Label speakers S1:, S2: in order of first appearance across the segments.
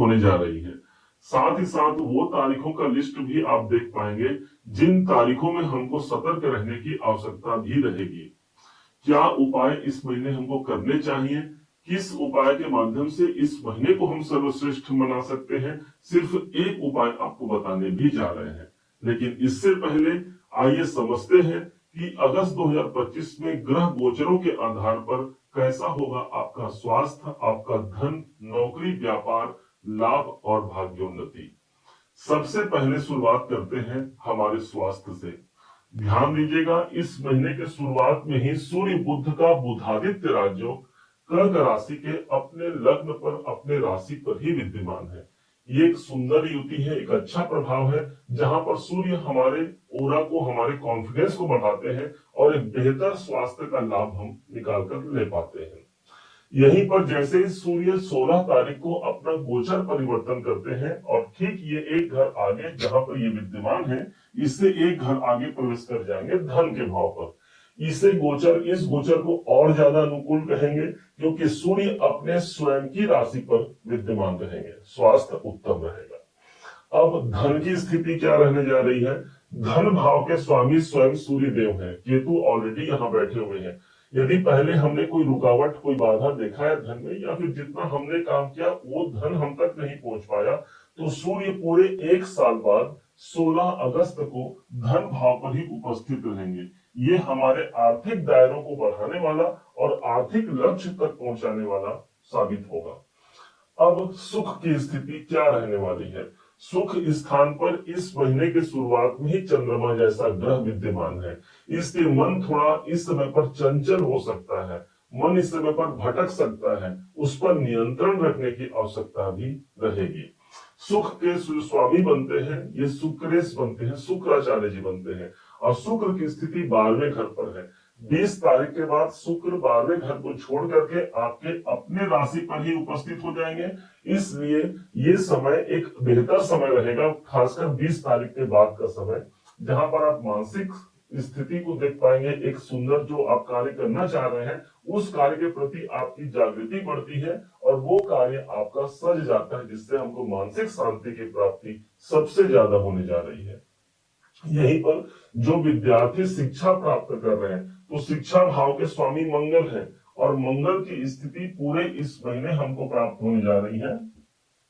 S1: होने जा रही है। साथ ही साथ वो तारीखों का लिस्ट भी आप देख पाएंगे जिन तारीखों में हमको सतर्क रहने की आवश्यकता भी रहेगी। क्या उपाय इस महीने हमको करने चाहिए, किस उपाय के माध्यम से इस महीने को हम सर्वश्रेष्ठ बना सकते हैं, सिर्फ एक उपाय आपको बताने भी जा रहे हैं। लेकिन इससे पहले आइए समझते हैं कि अगस्त 2025 में ग्रह गोचरों के आधार पर कैसा होगा आपका स्वास्थ्य, आपका धन, नौकरी, व्यापार, लाभ और भाग्योन्नति। सबसे पहले शुरुआत करते हैं हमारे स्वास्थ्य से। ध्यान दीजिएगा, इस महीने के शुरुआत में ही सूर्य बुध का बुधादित्य राजयोग कर्क राशि के अपने लग्न पर, अपने राशि पर ही विद्यमान है। ये एक सुंदर युति है, एक अच्छा प्रभाव है, जहां पर सूर्य हमारे ओरा को, हमारे कॉन्फिडेंस को बढ़ाते हैं और एक बेहतर स्वास्थ्य का लाभ हम निकाल कर ले पाते हैं। यहीं पर जैसे ही सूर्य 16 तारीख को अपना गोचर परिवर्तन करते हैं और ठीक ये एक घर आगे जहां पर ये विद्यमान है, इससे एक घर आगे प्रवेश कर जाएंगे धन के भाव पर। इस गोचर को और ज्यादा अनुकूल कहेंगे क्योंकि सूर्य अपने स्वयं की राशि पर विद्यमान रहेंगे, स्वास्थ्य उत्तम रहेगा। अब धन की स्थिति क्या रहने जा रही है? धन भाव के स्वामी स्वयं सूर्य देव है, केतु ऑलरेडी यहाँ बैठे हुए हैं। यदि पहले हमने कोई रुकावट, कोई बाधा देखा है धन में, या फिर जितना हमने काम किया वो धन हम तक नहीं पहुंच पाया, तो सूर्य पूरे एक साल बाद 16 अगस्त को धन भाव पर ही उपस्थित रहेंगे। ये हमारे आर्थिक दायरों को बढ़ाने वाला और आर्थिक लक्ष्य तक पहुंचाने वाला साबित होगा। अब सुख की स्थिति क्या रहने वाली है? सुख स्थान पर इस महीने के शुरुआत में ही चंद्रमा जैसा ग्रह विद्यमान है। इसके मन थोड़ा इस समय पर चंचल हो सकता है, मन इस समय पर भटक सकता है, उस पर नियंत्रण रखने की आवश्यकता भी रहेगी। सुख के स्वामी बनते हैं ये शुक्रेश बनते हैं, शुक्राचार्य जी बनते हैं, और शुक्र की स्थिति 12वें घर पर है। 20 तारीख के बाद शुक्र 12वें घर को छोड़ करके आपके अपने राशि पर ही उपस्थित हो जाएंगे। इसलिए ये समय एक बेहतर समय रहेगा, खासकर 20 तारीख के बाद का समय, जहां पर आप मानसिक स्थिति को देख पाएंगे। एक सुंदर जो आप कार्य करना चाह रहे हैं उस कार्य के प्रति आपकी जागृति बढ़ती है और वो कार्य आपका सज जाता है, जिससे हमको मानसिक शांति की प्राप्ति सबसे ज्यादा होने जा रही है। यहीं पर जो विद्यार्थी शिक्षा प्राप्त कर रहे हैं तो शिक्षा भाव के स्वामी मंगल है और मंगल की स्थिति पूरे इस महीने हमको प्राप्त होने जा रही है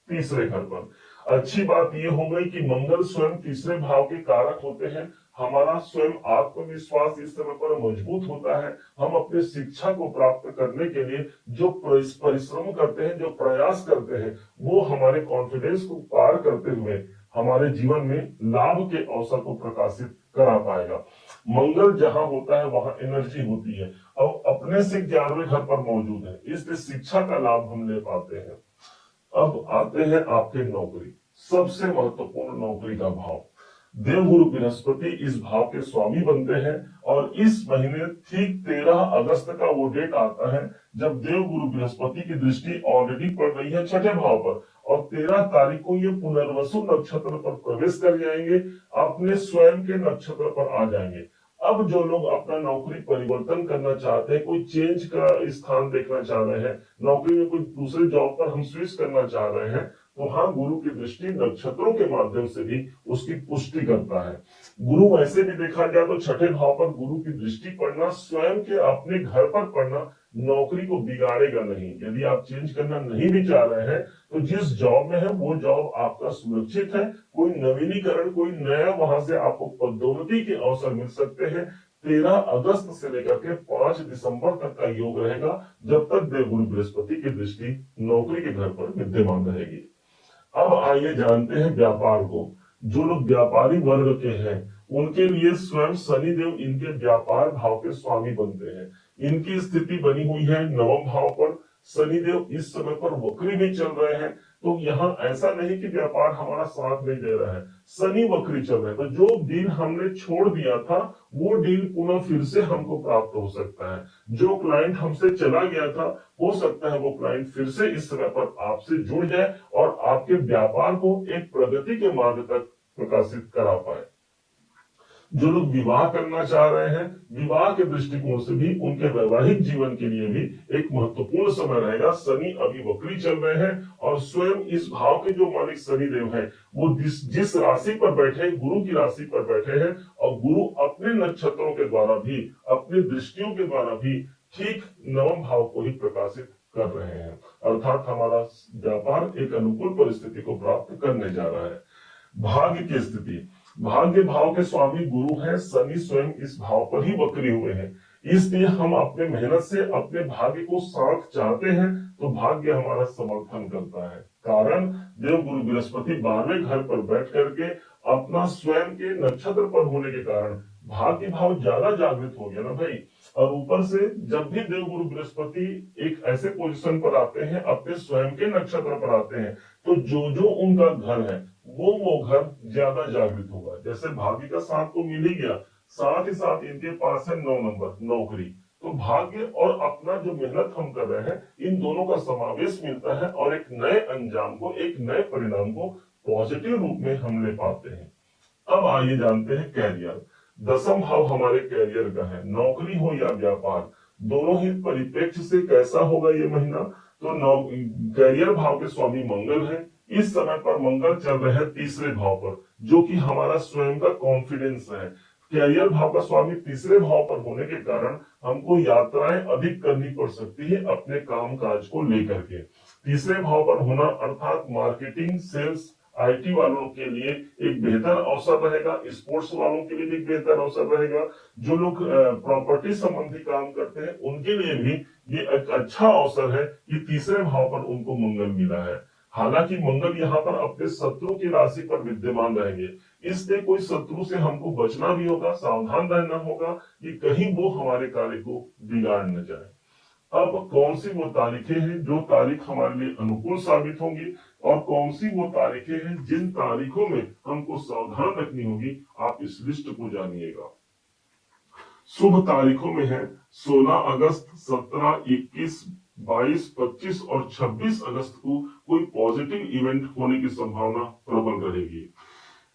S1: तीसरे घर पर। अच्छी बात यह हो गई कि मंगल स्वयं तीसरे भाव के कारक होते हैं। हमारा स्वयं आत्मविश्वास इस समय पर मजबूत होता है। हम अपने शिक्षा को प्राप्त करने के लिए जो परिश्रम करते हैं, जो प्रयास करते हैं, वो हमारे कॉन्फिडेंस को पार करते हुए हमारे जीवन में लाभ के अवसर को प्रकाशित करा पाएगा। मंगल जहां होता है वहां एनर्जी होती है और अपने से 11वें घर पर मौजूद है, इसलिए शिक्षा का लाभ हम ले पाते हैं। अब आते हैं आपके नौकरी, सबसे महत्वपूर्ण नौकरी का भाव। देवगुरु बृहस्पति इस भाव के स्वामी बनते हैं और इस महीने ठीक 13 अगस्त का वो डेट आता है जब देवगुरु बृहस्पति की दृष्टि ऑलरेडी पड़ रही है छठे भाव पर और 13 तारीख को ये पुनर्वसु नक्षत्र पर प्रवेश कर जाएंगे, अपने स्वयं के नक्षत्र पर आ जाएंगे। अब जो लोग अपना नौकरी परिवर्तन करना चाहते हैं, कोई चेंज का स्थान देखना चाह रहे हैं, नौकरी में कोई दूसरे जॉब पर हम स्विच करना चाह रहे हैं, तो हाँ, गुरु की दृष्टि नक्षत्रों के माध्यम से भी उसकी पुष्टि करता है। गुरु वैसे भी देखा जाए तो छठे भाव पर गुरु की दृष्टि पड़ना, स्वयं के अपने घर पर पड़ना नौकरी को बिगाड़ेगा नहीं। यदि आप चेंज करना नहीं भी चाह रहे हैं तो जिस जॉब में है वो जॉब आपका सुरक्षित है, कोई नवीनीकरण, कोई नया वहां से आपको पदोन्नति के अवसर मिल सकते हैं। 13 अगस्त से लेकर के 5 दिसंबर तक का योग रहेगा जब तक देवगुरु बृहस्पति की दृष्टि नौकरी के घर पर विद्यमान रहेगी। अब आइए जानते हैं व्यापार को। जो लोग व्यापारी वर्ग के हैं उनके लिए स्वयं शनिदेव इनके व्यापार भाव के स्वामी बनते हैं। इनकी स्थिति बनी हुई है 9वें भाव पर। शनिदेव इस समय पर वक्री भी चल रहे हैं, तो यहाँ ऐसा नहीं कि व्यापार हमारा साथ नहीं दे रहा है, शनि वक्री चल रहे हैं, तो जो डील हमने छोड़ दिया था वो डील पुनः फिर से हमको प्राप्त हो सकता है। जो क्लाइंट हमसे चला गया था हो सकता है वो क्लाइंट फिर से इस समय पर आपसे जुड़ जाए और आपके व्यापार को एक प्रगति के मार्ग तक प्रकाशित करा पाए। जो लोग विवाह करना चाह रहे हैं, विवाह के दृष्टिकोण से भी उनके वैवाहिक जीवन के लिए भी एक महत्वपूर्ण समय रहेगा। शनि अभी वक्री चल रहे हैं और स्वयं इस भाव के जो मालिक शनि देव हैं वो जिस राशि पर बैठे, गुरु की राशि पर बैठे हैं, और गुरु अपने नक्षत्रों के द्वारा भी, अपनी दृष्टियों के द्वारा भी ठीक नवम भाव को ही प्रकाशित कर रहे हैं। अर्थात हमारा व्यापार एक अनुकूल परिस्थिति को प्राप्त करने जा रहा है। भाग्य की स्थिति, भाग्य भाव के स्वामी गुरु हैं, शनि स्वयं इस भाव पर ही वक्री हुए हैं। इसलिए हम अपने मेहनत से अपने भाग्य को साथ चाहते हैं तो भाग्य हमारा समर्थन करता है। कारण देव गुरु बृहस्पति 12वें घर पर बैठ करके अपना स्वयं के नक्षत्र पर होने के कारण भाग्य भाव ज्यादा जागृत हो गया ना भाई। और ऊपर से जब भी देव गुरु बृहस्पति एक ऐसे पोजीशन पर आते हैं, अपने स्वयं के नक्षत्र पर आते हैं, तो जो जो उनका घर है वो घर ज्यादा जागृत होगा। जैसे भाग्य का साथ तो मिल ही गया, साथ ही साथ इनके पास है 9 नंबर नौकरी, तो भाग्य और अपना जो मेहनत हम कर रहे हैं, इन दोनों का समावेश मिलता है और एक नए अंजाम को, एक नए परिणाम को पॉजिटिव रूप में हम ले पाते हैं। अब आइए जानते हैं कैरियर। दसम भाव हमारे कैरियर का है, नौकरी हो या व्यापार, दोनों ही परिप्रेक्ष्य से कैसा होगा ये महीना। तो कैरियर भाव के स्वामी मंगल है। इस समय पर मंगल चल रहे हैं तीसरे भाव पर, जो कि हमारा स्वयं का कॉन्फिडेंस है। कैरियर भाव का स्वामी तीसरे भाव पर होने के कारण हमको यात्राएं अधिक करनी पड़ सकती है अपने काम काज को लेकर के। तीसरे भाव पर होना अर्थात मार्केटिंग, सेल्स, आईटी वालों के लिए एक बेहतर अवसर रहेगा, स्पोर्ट्स वालों के लिए भी एक बेहतर अवसर रहेगा, जो लोग प्रॉपर्टी संबंधी काम करते हैं उनके लिए भी ये एक अच्छा अवसर है कि तीसरे भाव पर उनको मंगल मिला है। हालांकि मंगल यहाँ पर अपने शत्रु की राशि पर विद्यमान रहेंगे, इसलिए कोई शत्रु से हमको बचना भी होगा, सावधान रहना होगा कि कहीं वो हमारे कार्य को बिगाड़ न जाए। अब कौन सी वो तारीखें हैं जो तारीख हमारे लिए अनुकूल साबित होंगी, और कौन सी वो तारीखें हैं जिन तारीखों में हमको सावधान रखनी होगी, आप इस लिस्ट को जानिएगा। शुभ तारीखों में है 16 अगस्त, 17, 21, 22, 25 और 26 अगस्त को कोई पॉजिटिव इवेंट होने की संभावना प्रबल रहेगी।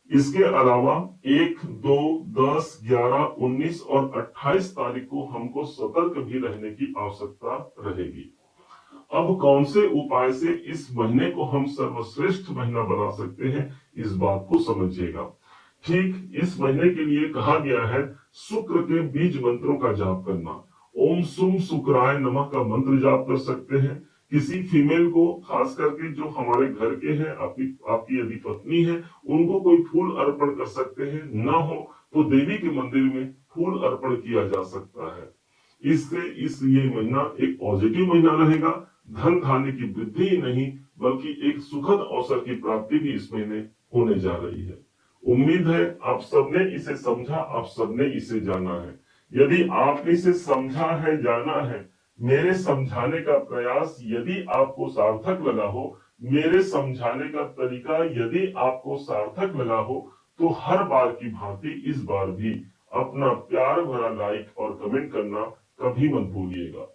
S1: इसके अलावा 1, 2, 10, 11, 19 और 28 तारीख को हमको सतर्क भी रहने की आवश्यकता रहेगी। अब कौन से उपाय से इस महीने को हम सर्वश्रेष्ठ महीना बना सकते हैं, इस बात को समझिएगा। ठीक इस महीने के लिए कहा गया है शुक्र के बीज मंत्रों का जाप करना। ओम सुम शुक्राय नमः का मंत्र जाप कर सकते हैं। किसी फीमेल को, खास करके जो हमारे घर के हैं, आपकी यदि पत्नी है, उनको कोई फूल अर्पण कर सकते हैं। ना हो तो देवी के मंदिर में फूल अर्पण किया जा सकता है। इससे ये महीना एक पॉजिटिव महीना रहेगा। धन धान्य की वृद्धि ही नहीं बल्कि एक सुखद अवसर की प्राप्ति भी इस महीने होने जा रही है। उम्मीद है आप सबने इसे समझा, आप सबने इसे जाना है। यदि आपने इसे समझा है, जाना है, मेरे समझाने का प्रयास यदि आपको सार्थक लगा हो, मेरे समझाने का तरीका यदि आपको सार्थक लगा हो, तो हर बार की भांति इस बार भी अपना प्यार भरा लाइक और कमेंट करना कभी मत भूलिएगा।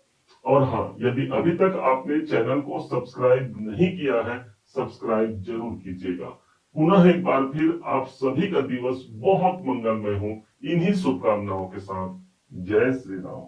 S1: और हाँ, यदि अभी तक आपने चैनल को सब्सक्राइब नहीं किया है, सब्सक्राइब जरूर कीजिएगा। पुनः एक बार फिर आप सभी का दिवस बहुत मंगलमय हो, इन्हीं शुभकामनाओं के साथ। जय श्री राम।